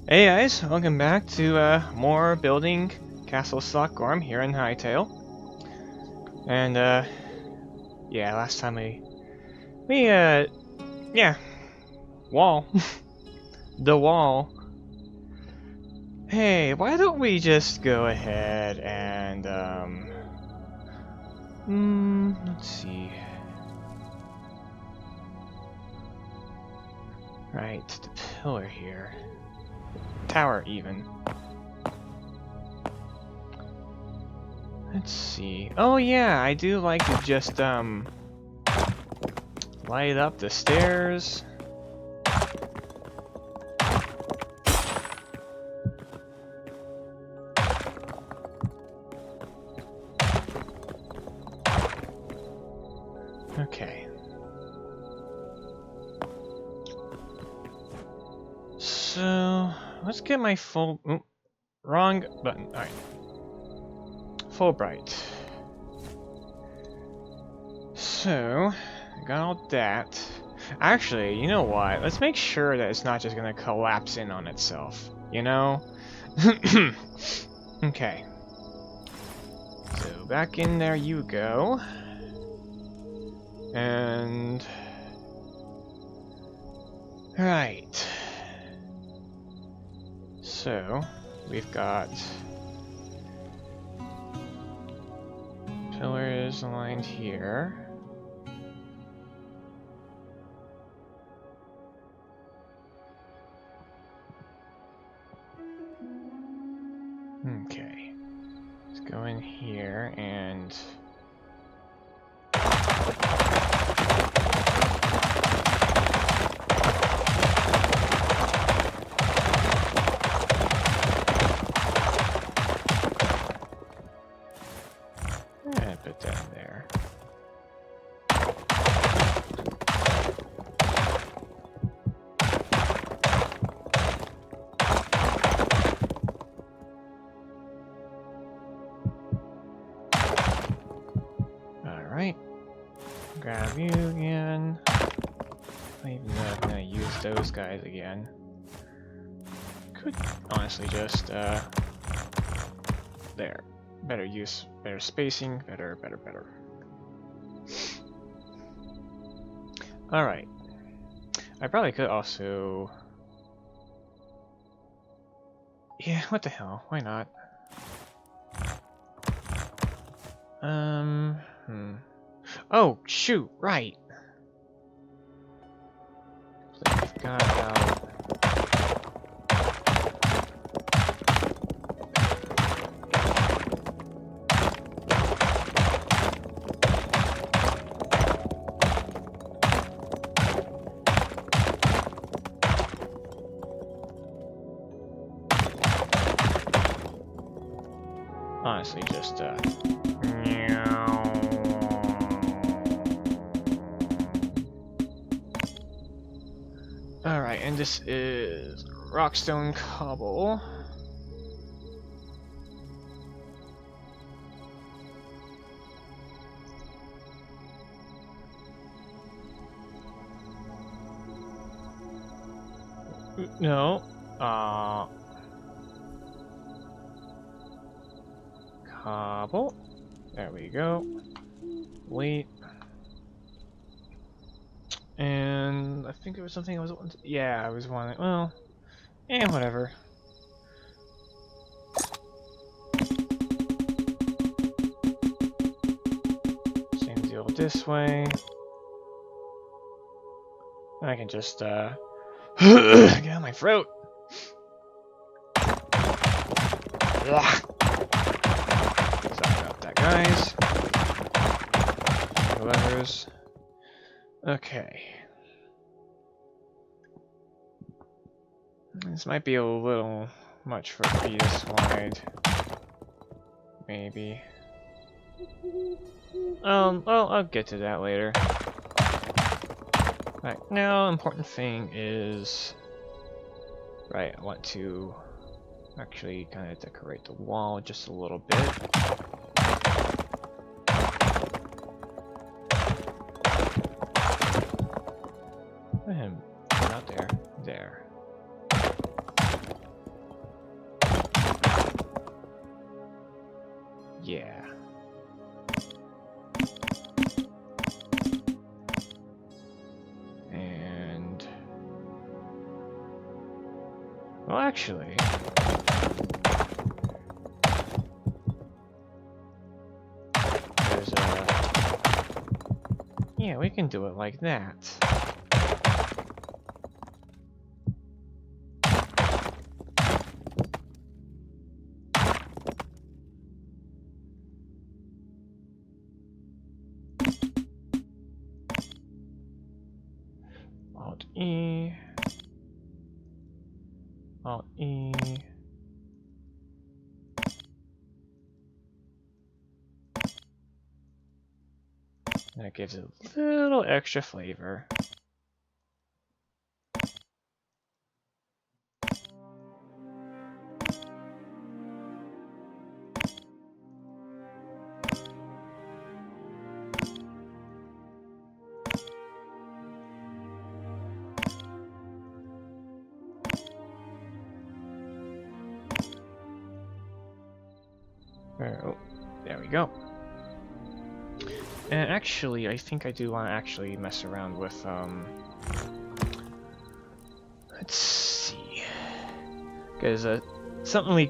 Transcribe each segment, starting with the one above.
Hey guys, welcome back to more building Castle Stockgorm here in Hytale. And yeah, last time yeah, wall, the wall. Hey, why don't we just go ahead and let's see. Right, the pillar here, tower even. Let's see. Oh yeah, I do like to just light up the stairs. Okay. So let's get my full. Wrong button. Alright. Fulbright. So, I got all that. Actually, you know what? Let's make sure that it's not just gonna collapse in on itself. You know? Okay. So, back in there you go. And... Right. So, we've got... pillars aligned here. Okay. Let's go in here and... put that in there. Alright. Grab you again. I don't even know if I'm gonna use those guys again. Could honestly just, there. Better use, better spacing, better. Alright. I probably could also... Yeah, what the hell? Why not? Oh, shoot, right! I forgot about... Honestly, just, Alright, and this is Rockstone Cobble. No. Cobble. There we go. Wait. And I think it was something I was wanting to, yeah, I was wanting, well, whatever. Same deal this way. I can just, get out of my throat. Ugh. Sorry about that, guys. Whoever's. Okay. This might be a little much for me to slide. Maybe. Well, I'll get to that later. Right, now, important thing is... Right, I want to actually kind of decorate the wall just a little bit. Not there. There. Yeah. And well, actually, there's a yeah, we can do it like that. Alt E. Alt E. That gives it a little extra flavor. Oh, there we go. And actually, I think I do want to actually mess around with, let's see. Because, something we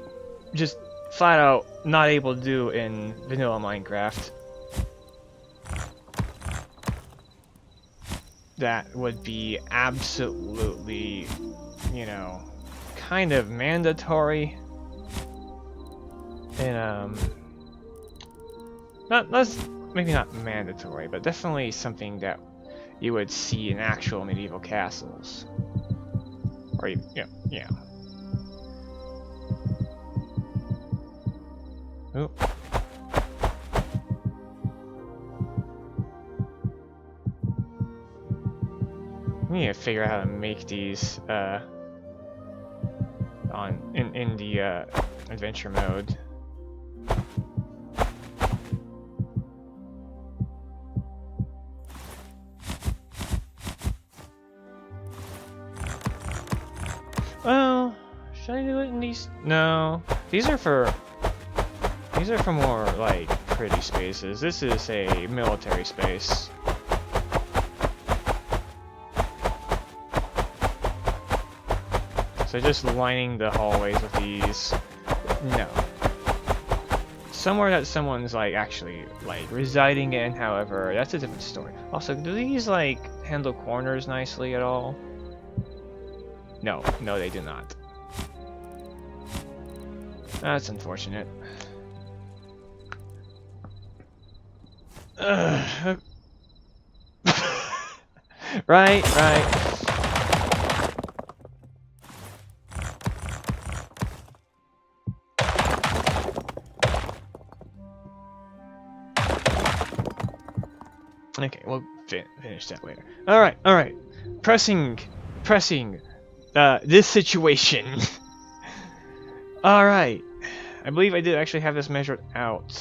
just flat out not able to do in vanilla Minecraft. That would be absolutely, you know, kind of mandatory. And, maybe not mandatory, but definitely something that you would see in actual medieval castles. Or, yeah. Ooh. We need to figure out how to make these, in the, adventure mode. Well, should I do it in these? No, these are for more like pretty spaces. This is a military space. So just lining the hallways with these. No. Somewhere that someone's like actually like residing in, however, that's a different story. Also, do these like handle corners nicely at all? No, they do not. That's unfortunate. Right. Okay, we'll finish that later. Alright. Pressing, this situation. Alright. I believe I did actually have this measured out.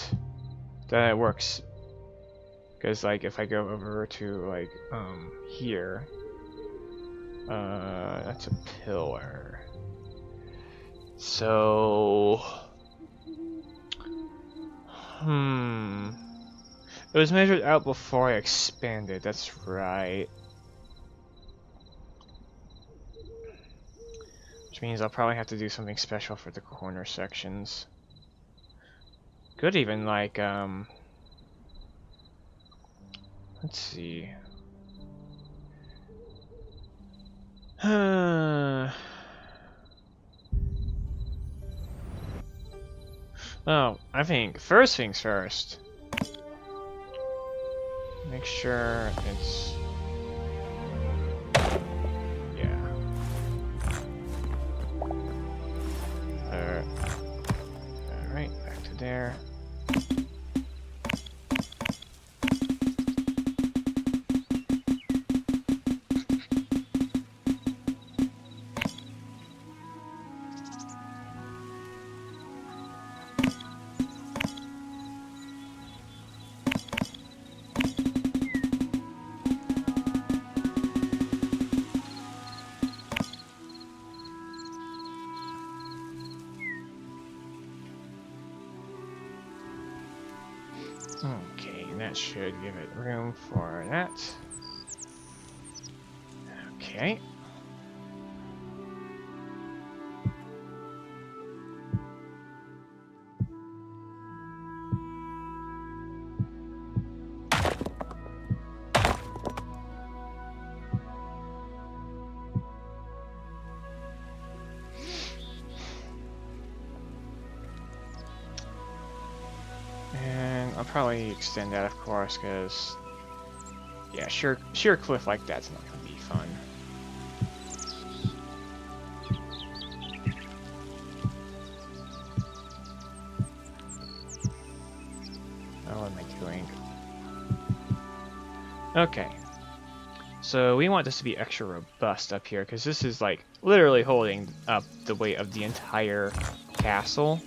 That it works. Because, like, if I go over to, like, here. That's a pillar. So... It was measured out before I expanded, that's right. Which means I'll probably have to do something special for the corner sections. Could even, like, let's see. Oh, I think first things first. Make sure it's... yeah. Alright, back to there. Okay, and that should give it room for that. Okay. And I'll probably extend that, of course, because yeah, sheer cliff like that's not gonna be fun. Oh, what am I doing? Okay. So we want this to be extra robust up here, because this is like literally holding up the weight of the entire castle.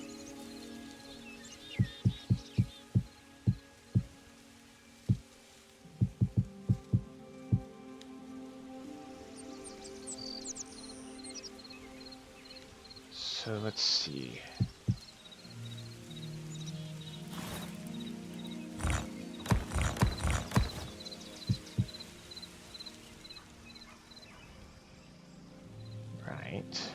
So let's see. Right.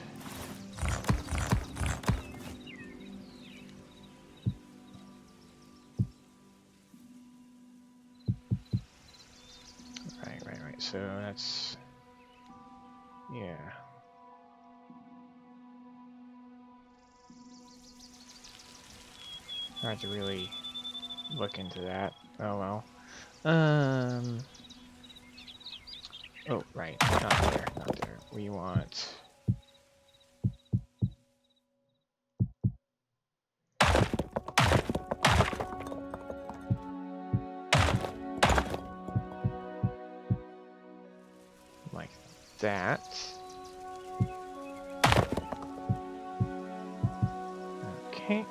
Right. So that's, yeah. I have to really look into that. Oh well. Oh, right. Not there. We want... like that. Okay.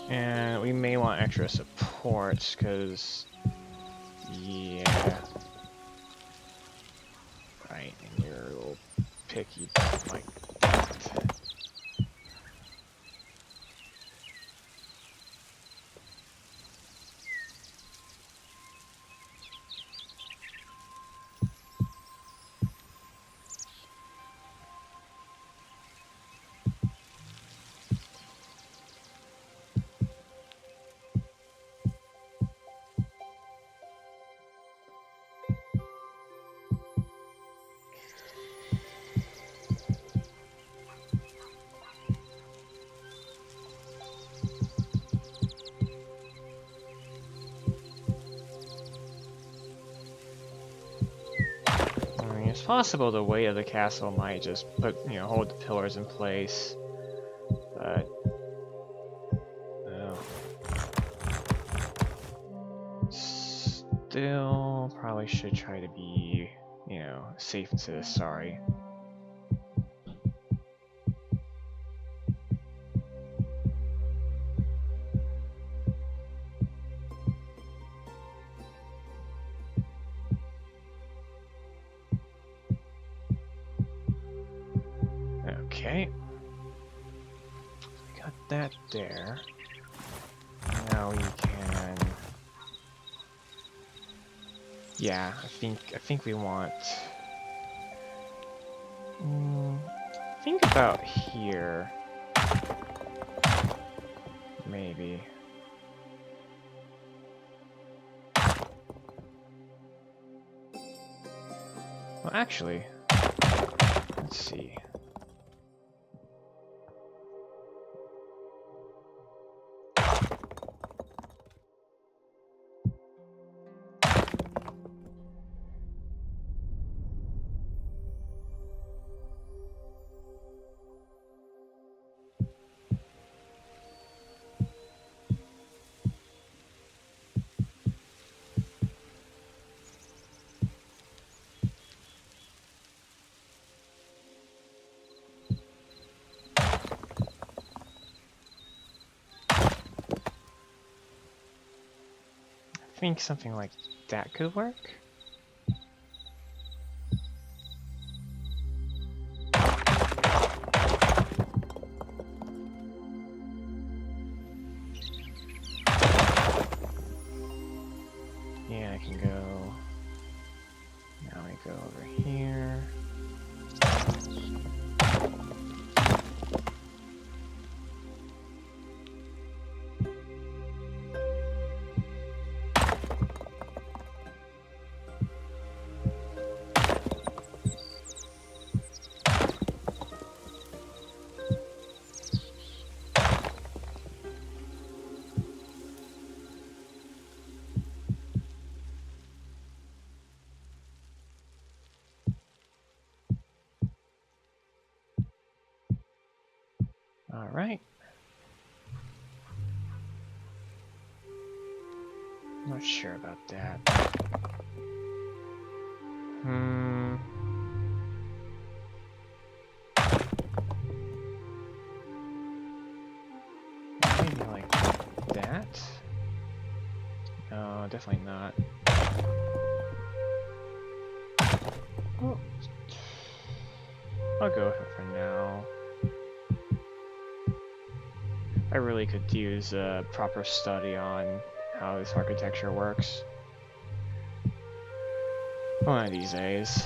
And we may want extra supports, because... yeah. Right, and you're a little picky like that. I mean, it's possible the weight of the castle might just hold the pillars in place, but oh. Still probably should try to be, safe instead of sorry. Okay. Got that there. Now we can... yeah, I think we want... think about here. Maybe. Well, actually, let's see. I think something like that could work. Yeah, I can go. Now I go over here. All right. Not sure about that. Maybe like that? No, definitely not. Oh. I'll go with it for now. I really could use a proper study on how this architecture works. One of these days.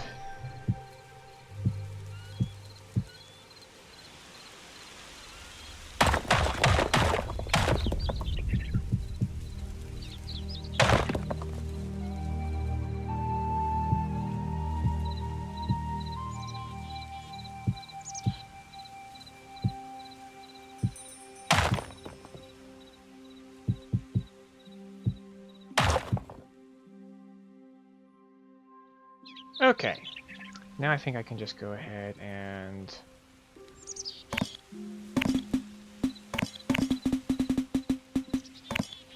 Okay. Now I think I can just go ahead and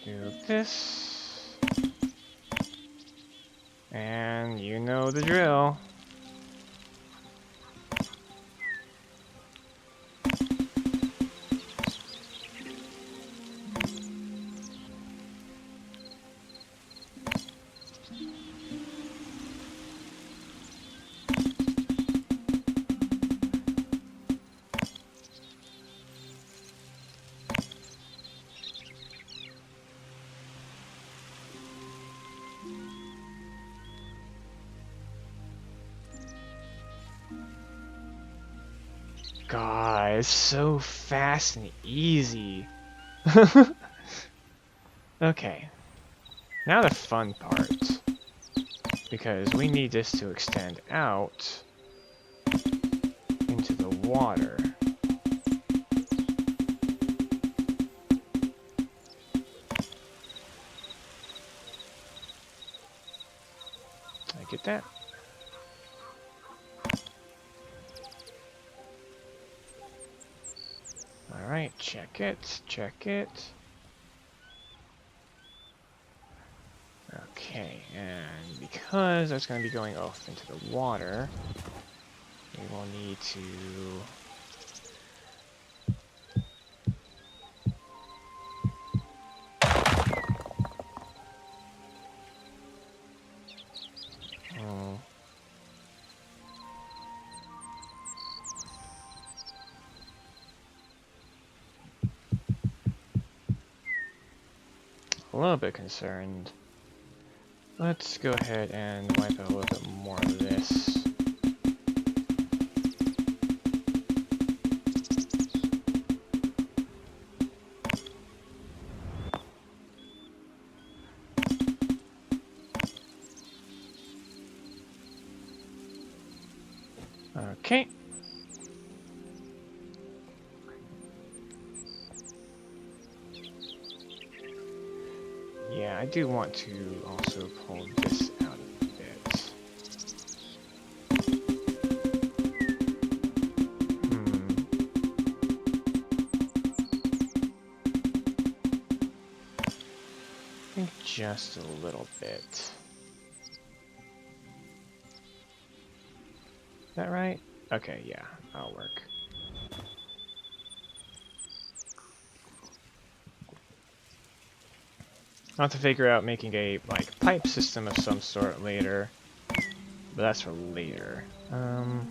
do this. And you know the drill. God, it's so fast and easy. Okay, now the fun part. Because we need this to extend out into the water. I get that? Alright, check it, check it. Okay, and because that's going to be going off into the water, we will need to... Oh. A little bit concerned. Let's go ahead and wipe out a little bit more of this. Okay. Yeah, I do want to also pull this out a bit. I think just a little bit. Is that right? Okay, yeah, that'll work. I'll have to figure out making a like pipe system of some sort later, but that's for later. Alright,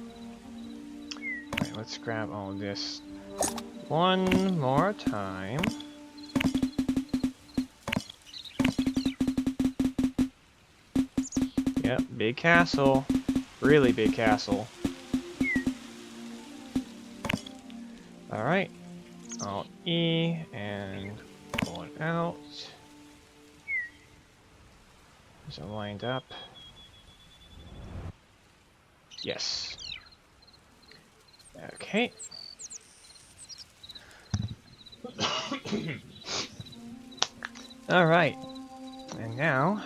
let's grab all this one more time. Yep, big castle. Really big castle. Alright. Alt E and pull it out. Is it lined up? Yes. Okay. Alright. And now...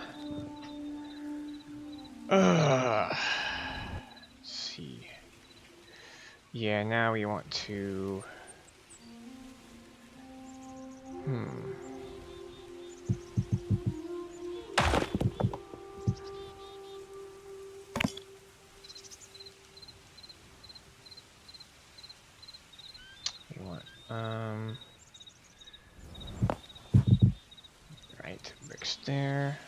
let's see. Yeah, now we want to... We want, right, bricks there.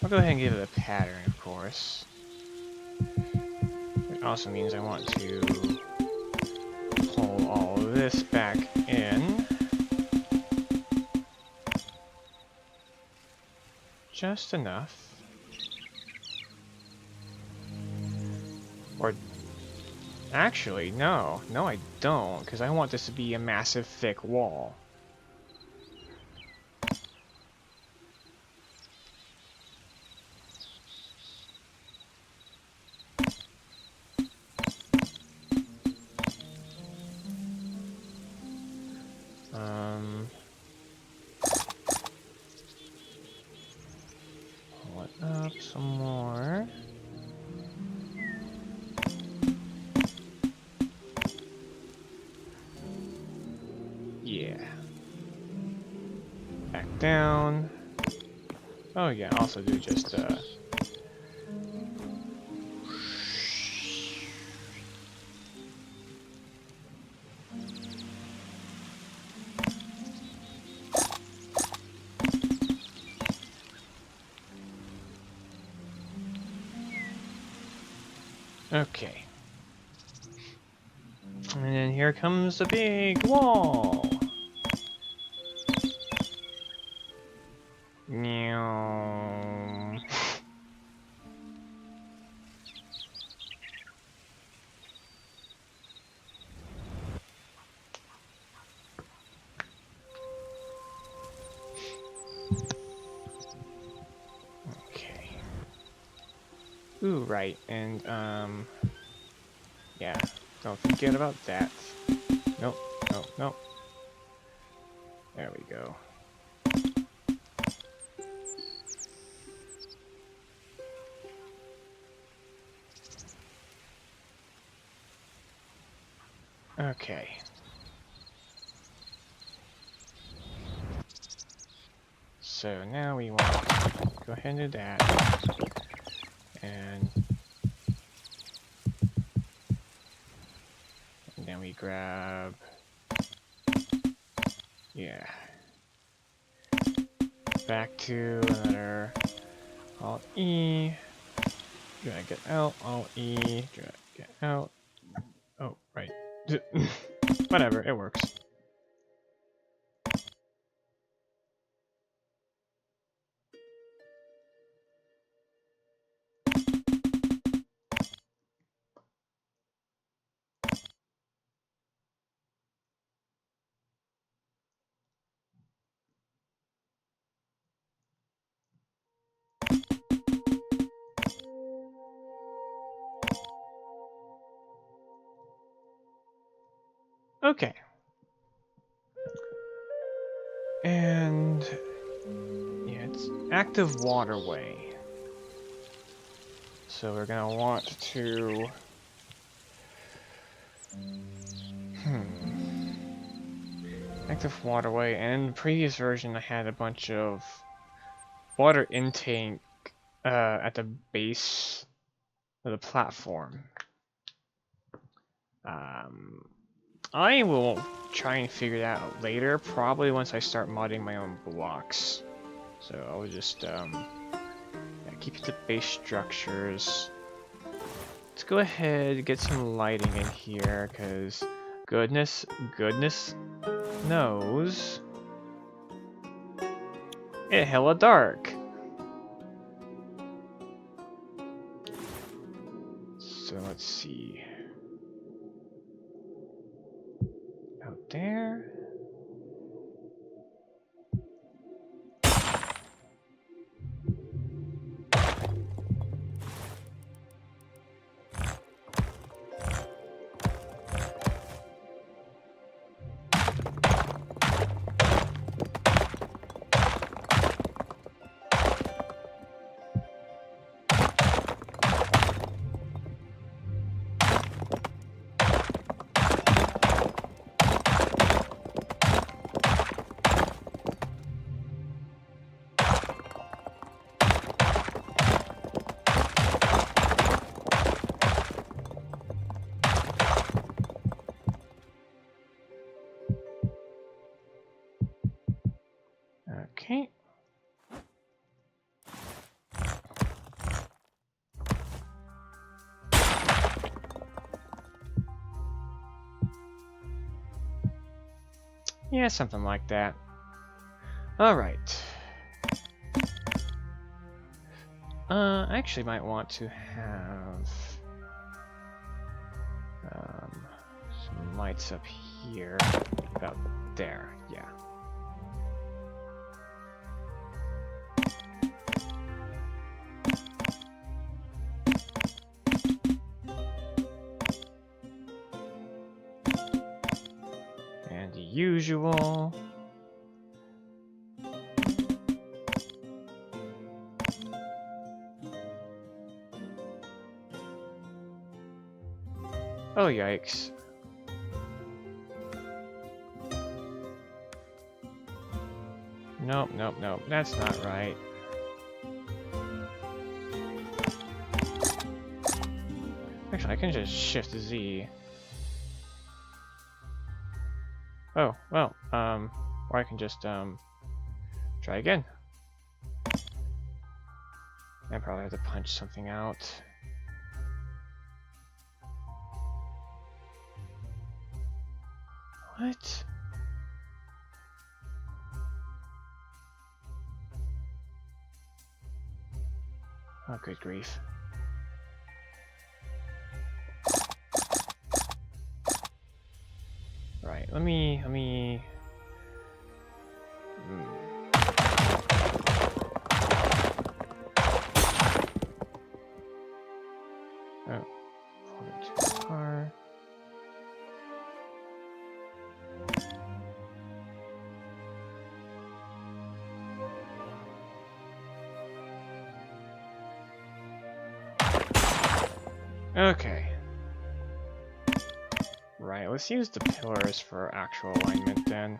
I'll go ahead and give it a pattern, of course. It also means I want to pull all of this back in. Just enough. Or, actually, no. No, I don't, because I want this to be a massive, thick wall. Pull it up some more. Yeah. Back down. Oh yeah, also do just okay. And then here comes the big wall. Meow. Okay. Ooh, right, and yeah, don't forget about that. Nope, nope, nope. There we go. Okay. So now we want to go ahead and do that. And then we grab... Yeah. Back to another Alt E. Drag it out. Alt E. Drag it out. Oh, right. Whatever, it works. Okay. And yeah, it's active waterway. So we're gonna want to active waterway, and in the previous version I had a bunch of water intake at the base of the platform. I will try and figure that out later, probably once I start modding my own blocks. So I'll just yeah, keep it to base structures. Let's go ahead and get some lighting in here, because goodness knows it's hella dark. So let's see. Out there. Okay. Yeah, something like that. Alright. I actually might want to have some lights up here. About there, yeah. And the usual. Oh, yikes. Nope, nope, nope. That's not right. Actually, I can just shift Z. Oh, well, or I can just, try again. I probably have to punch something out. What? Oh, good grief. Right, let me... Oh, pull it too far. Okay. Right, let's use the pillars for actual alignment then.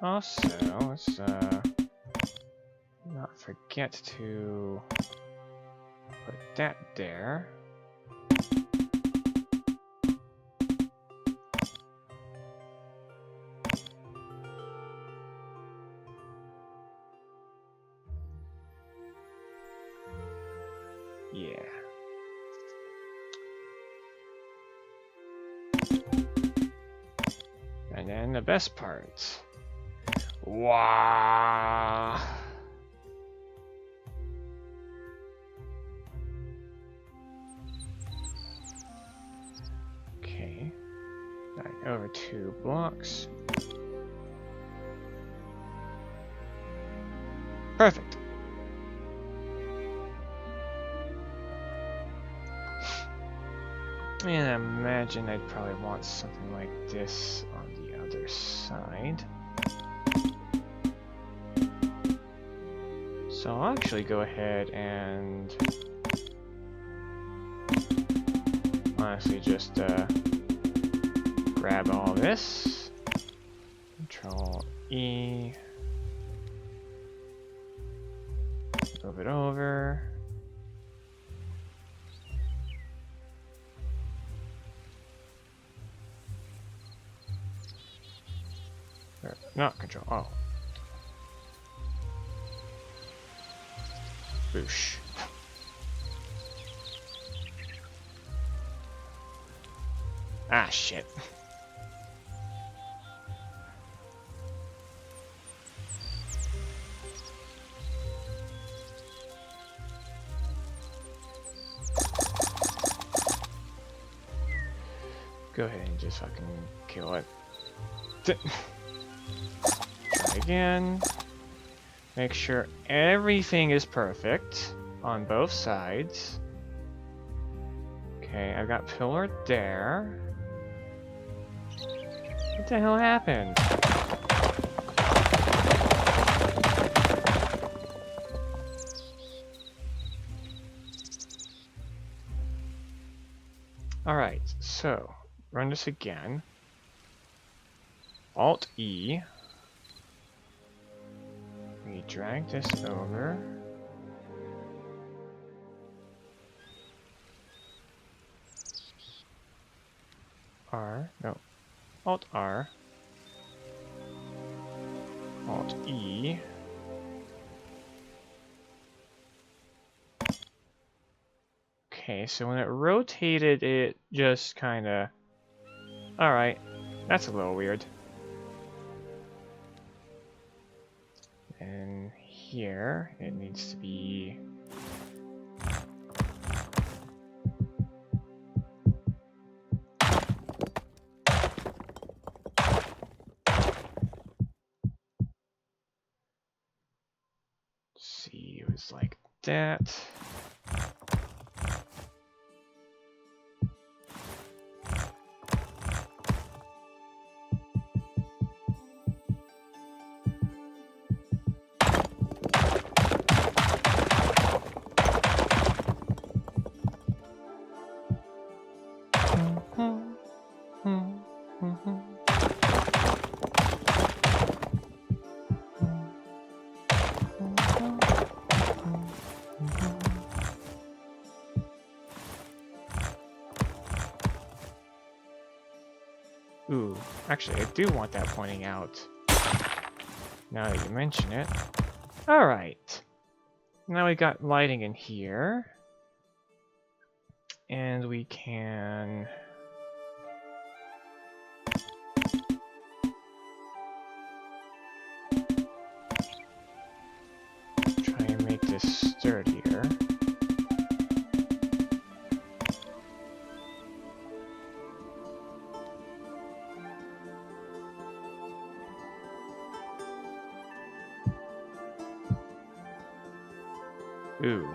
Also, let's not forget to put that there. Yeah. And then the best part. Wow. Okay. Back over 2 blocks. Perfect. And I imagine I'd probably want something like this on the other side. So I'll actually go ahead and honestly just grab all this, Control E, move it over. Or, not Control, oh. Boosh. Ah, shit. Go ahead and just fucking kill it. Try again. Make sure everything is perfect on both sides. Okay, I've got pillar there. What the hell happened? Alright, so run this again. Alt E. We drag this over. R, no, Alt R. Alt E. Okay, so when it rotated, it just kinda... Alright, that's a little weird. And here, it needs to be... See, it was like that. Ooh, actually, I do want that pointing out. Now that you mention it. Alright. Now we got lighting in here. And we can... try and make this sturdier. Ooh.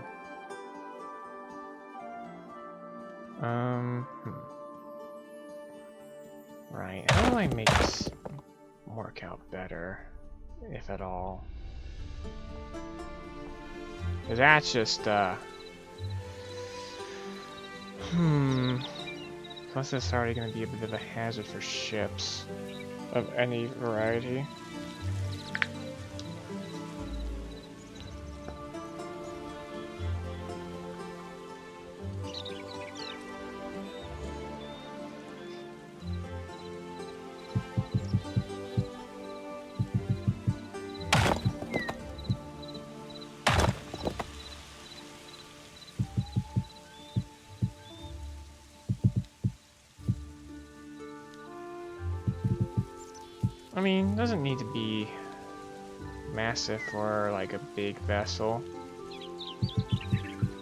Right, how do I make this work out better, if at all? Because that's just, Plus it's already going to be a bit of a hazard for ships of any variety. I mean, it doesn't need to be massive for like a big vessel.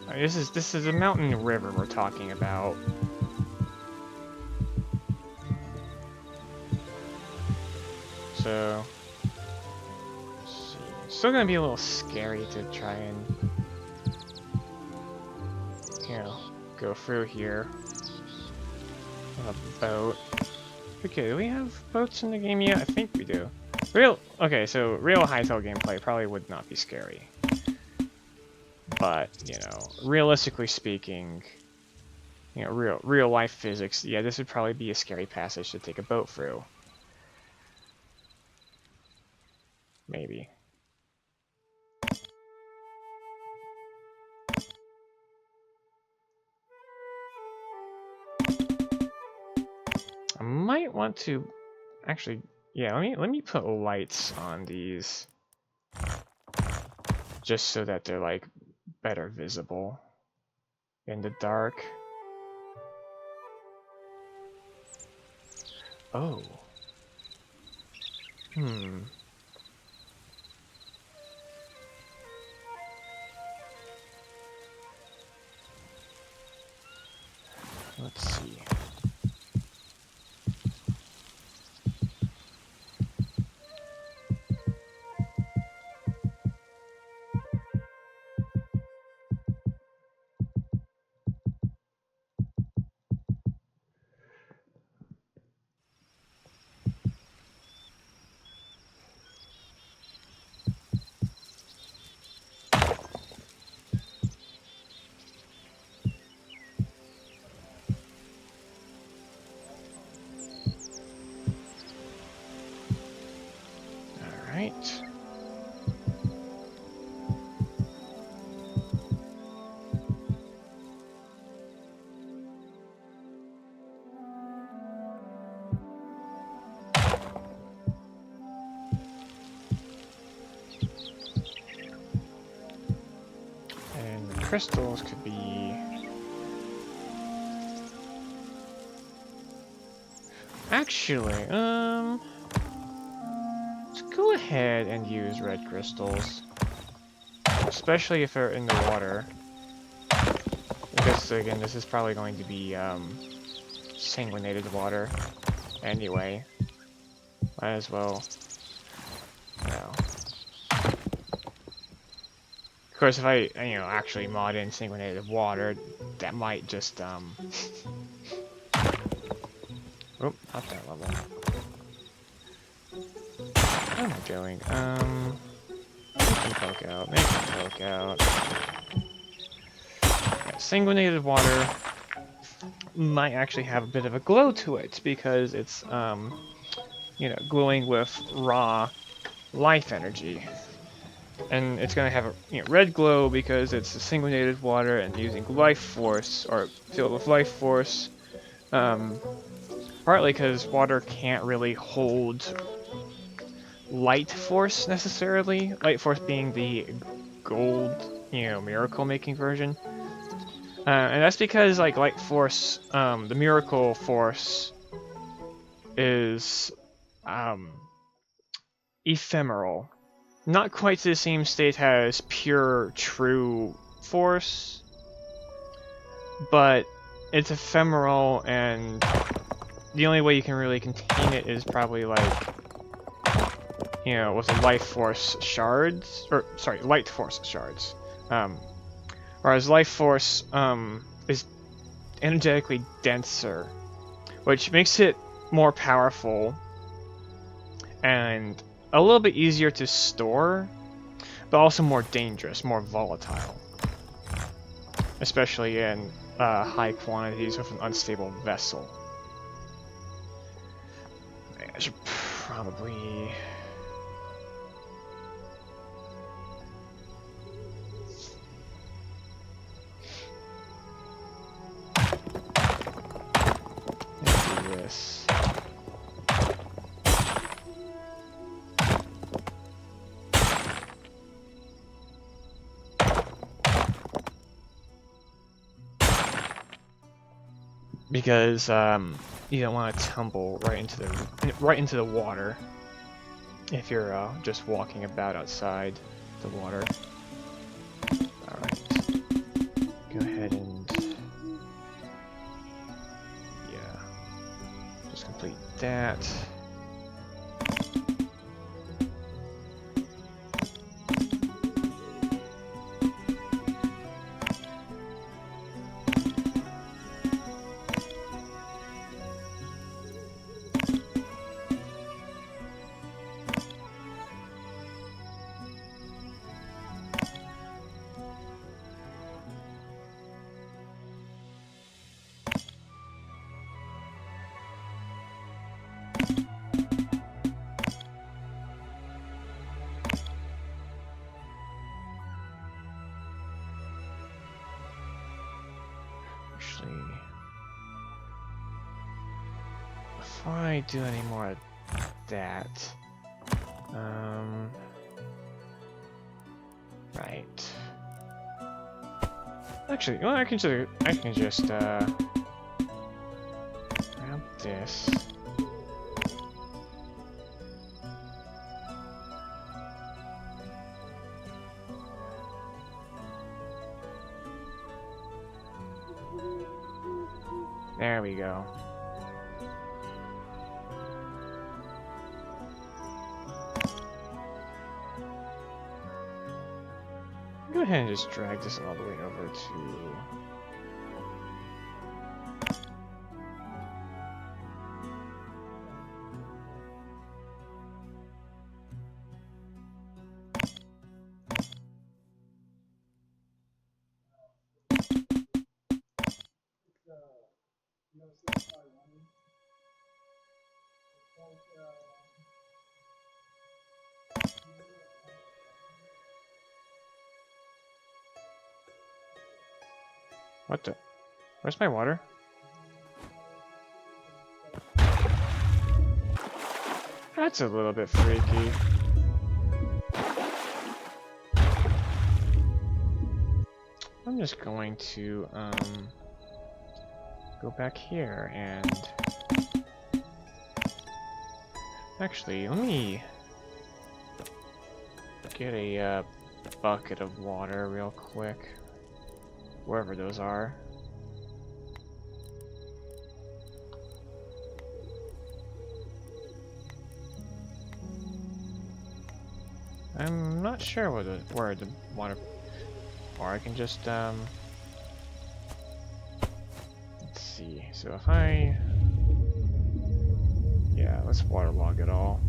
I mean, this is a mountain river we're talking about. So, let's see. It's still gonna be a little scary to try and, you know, go through here on a boat. Okay, do we have boats in the game yet? I think we do. Okay, so real Hytale gameplay probably would not be scary. But, you know, realistically speaking, you know, real life physics, yeah, this would probably be a scary passage to take a boat through. Maybe. I might want to actually, yeah, let me put lights on these just so that they're like better visible in the dark. Oh. Let's see. crystals could be... Actually, let's go ahead and use red crystals. Especially if they're in the water. Because, again, this is probably going to be, sanguinated water. Anyway. Might as well. No. Of course, if I, actually mod in sanguinated water, that might just, Oh, not that level. What am I doing? Make him poke out. Make him poke out. Yeah, sanguinated water might actually have a bit of a glow to it because it's, glowing with raw life energy. And it's gonna have a red glow because it's a sanguinated water and using life force, or filled with life force. Partly because water can't really hold light force necessarily. Light force being the gold, miracle making version. And that's because like light force, the miracle force is ephemeral. Not quite to the same state as pure true force, but it's ephemeral, and the only way you can really contain it is probably like, with life force shards, or sorry, light force shards. Whereas life force is energetically denser, which makes it more powerful and a little bit easier to store, but also more dangerous, more volatile. Especially in high quantities with an unstable vessel. I should probably... do this. Because you don't want to tumble right into the water if you're just walking about outside the water. All right, go ahead and just complete that. Actually, before I do any more of that, right. Actually, well, I can just grab this. There we go. Go ahead and just drag this all the way over to... What the? Where's my water? That's a little bit freaky. I'm just going to go back here and actually let me get a bucket of water real quick, wherever those are. I'm not sure where the water, or I can just let's see. So if yeah, let's waterlog it all.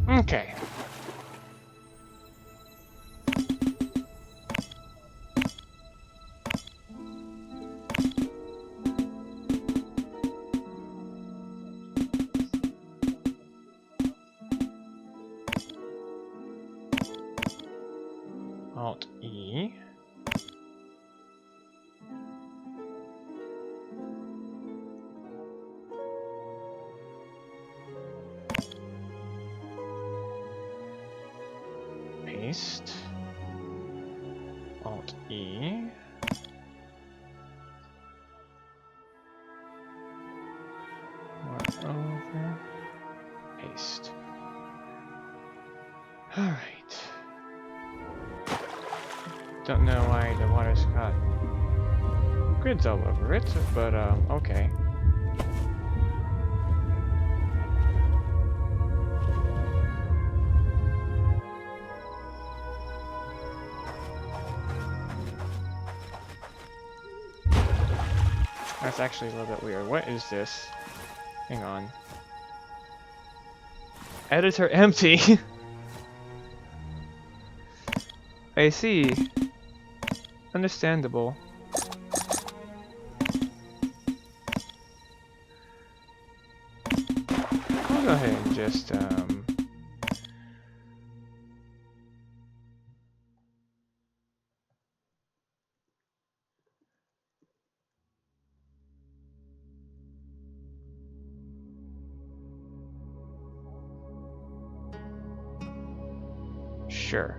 Okay. Alt E. Paste. Alt E. Over. Paste. Alright. Don't know why the water's got grids all over it, but okay. That's actually a little bit weird. What is this? Hang on. Editor empty. I see. Understandable. I'll go ahead and just sure.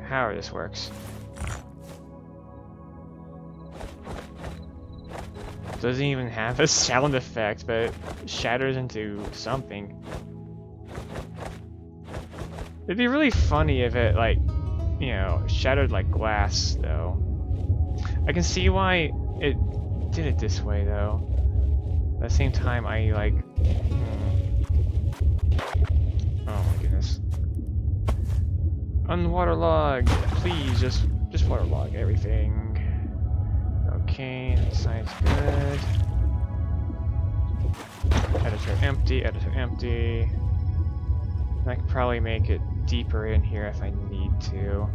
However this works. Doesn't even have a sound effect, but it shatters into something. It'd be really funny if it, like, you know, shattered like glass, though. I can see why it did it this way, though. At the same time, I, like... Oh my goodness. Unwaterlog! Please, just waterlog everything. Okay, that side's good. Editor empty, editor empty. I can probably make it deeper in here if I need to.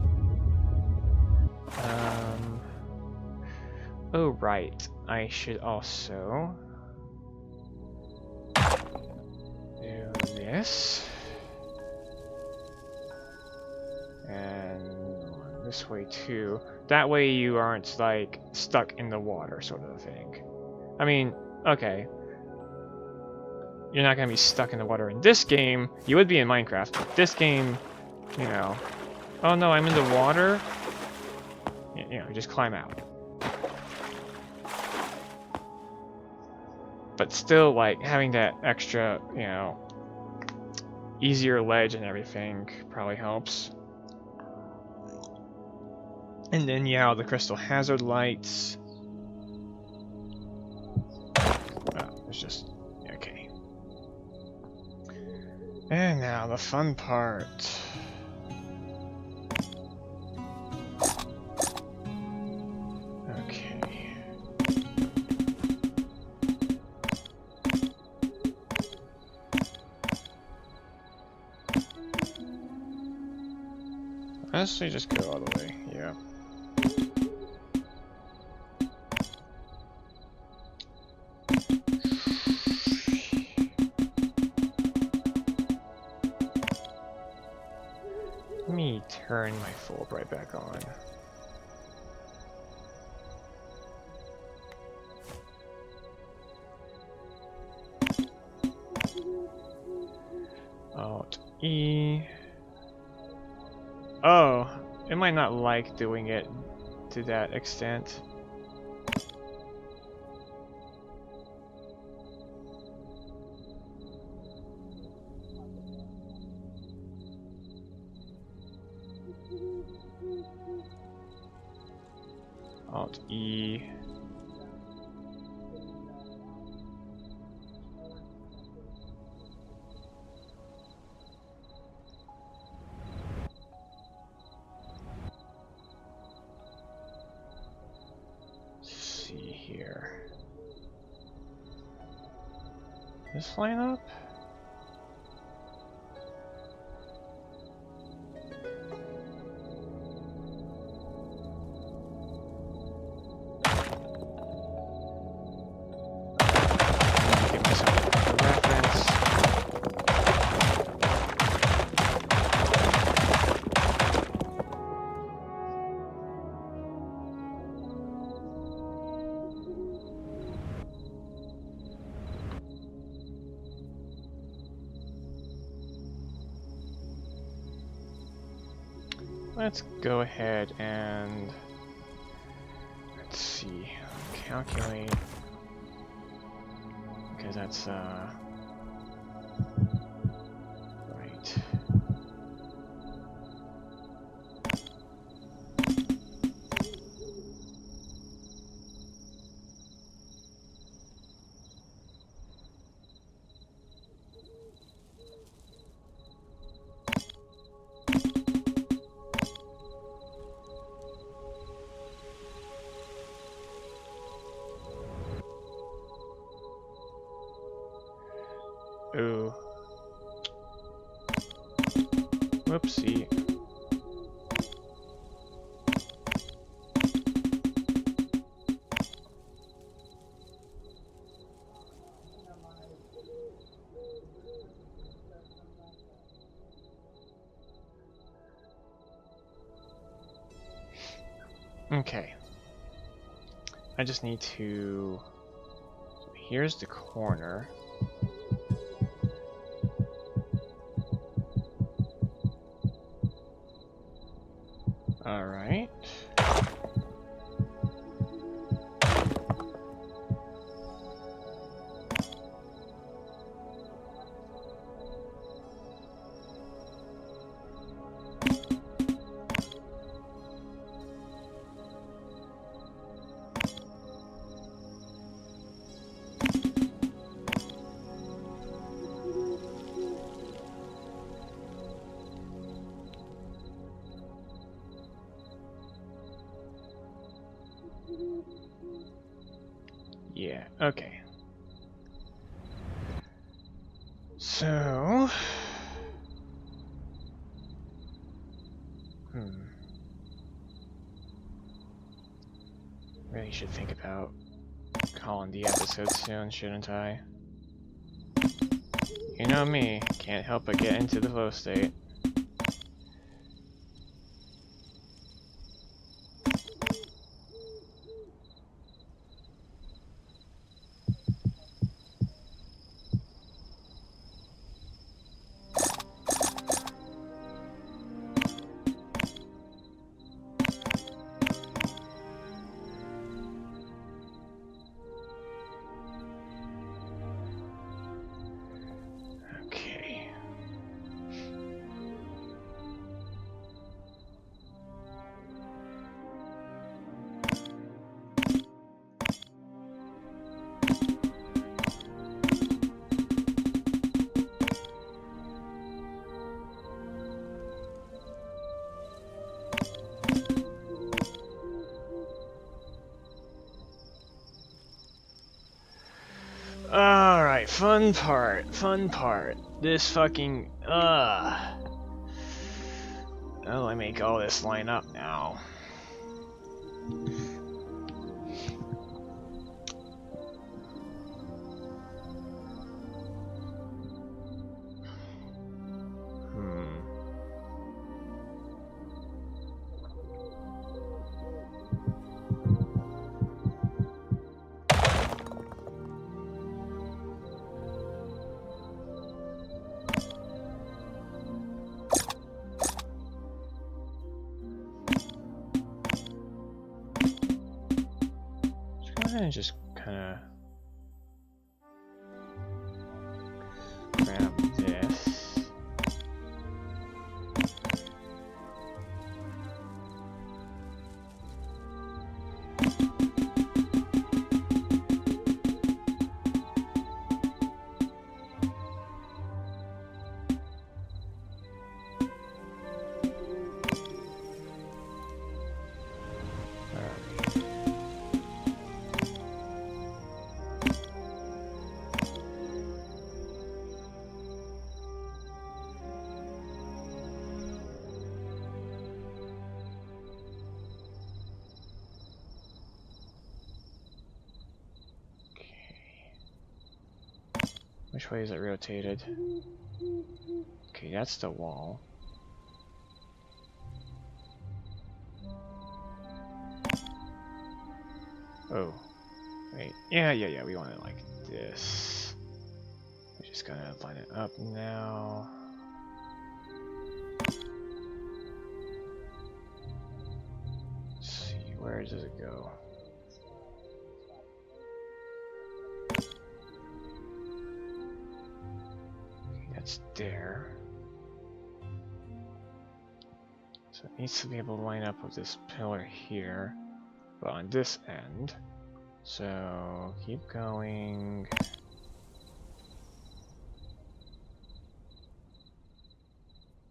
Oh right, I should also do this. And this way too. That way you aren't, like, stuck in the water, sort of thing. I mean, okay. You're not gonna be stuck in the water in this game. You would be in Minecraft, but this game, you know. Oh no, I'm in the water. You know, just climb out. But still, like, having that extra, you know, easier ledge and everything probably helps. And then, yeah, the crystal hazard lights. Oh, it's just... okay. And now the fun part. Honestly, just go all the way. Yeah. Let me turn my Fulbright back on. Alt E. Oh, it might not like doing it to that extent. Alt E. See here. This line up? Give myself a reference. Let's go ahead and let's see, calculate, because that's right. Ooh. Whoopsie. Okay. I just need to... Here's the corner. Alright. Yeah, okay. So... Really should think about calling the episode soon, shouldn't I? You know me, can't help but get into the flow state. Alright, fun part. This fucking, Oh, I make all this line up now. And just kind of grab this. Which way is it rotated? Okay, that's the wall. Oh, wait. Yeah, we want it like this. We're just gonna line it up now. Let's see, where does it go? That's there. So it needs to be able to line up with this pillar here, but on this end. So keep going.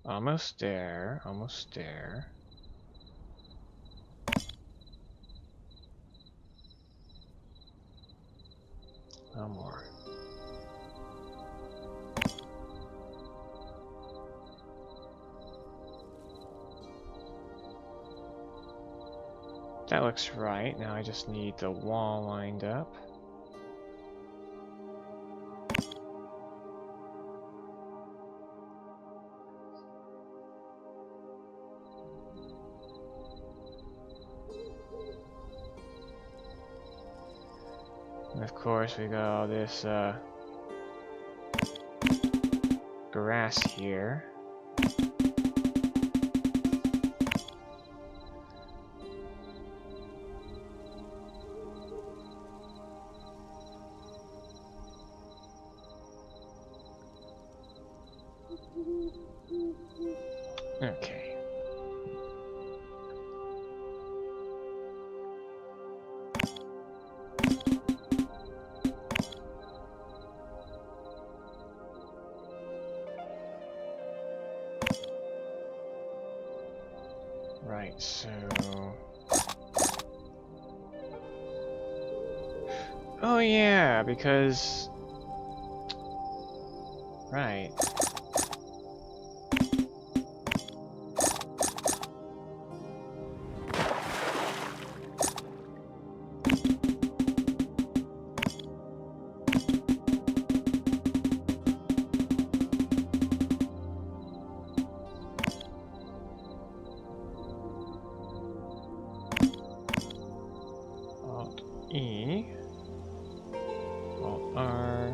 Almost there, almost there. No more. That looks right. Now I just need the wall lined up. And of course we got all this grass here. Okay. Right, so... Oh yeah, because... Right. E, Alt R,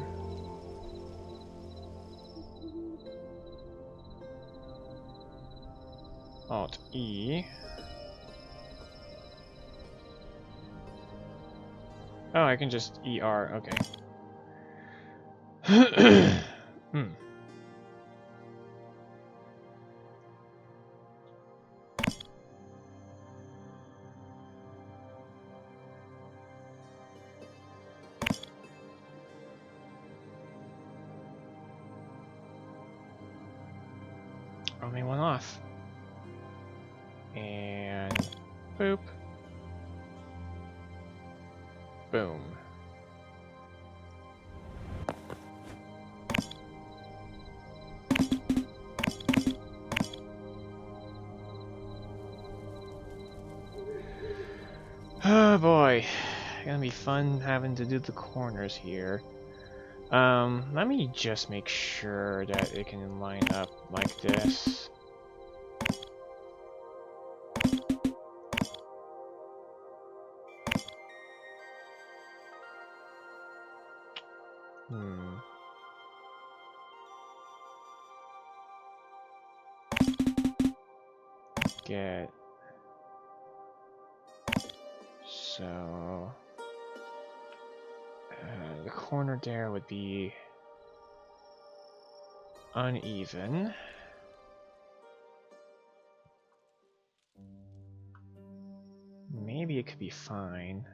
Alt E. Oh, I can just ER, okay. Only one off. And boop. Boom. Oh boy, gonna be fun having to do the corners here. Let me just make sure that it can line up like this. Get so the corner there would be uneven. Maybe it could be fine.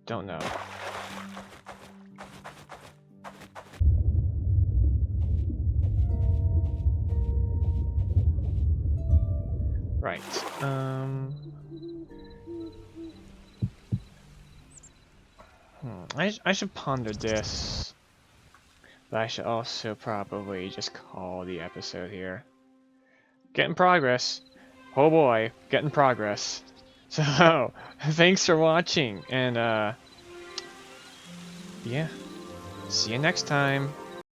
Don't know. Right. I should ponder this. But I should also probably just call the episode here. Getting progress. Oh boy, getting progress. So, thanks for watching, and yeah, see you next time.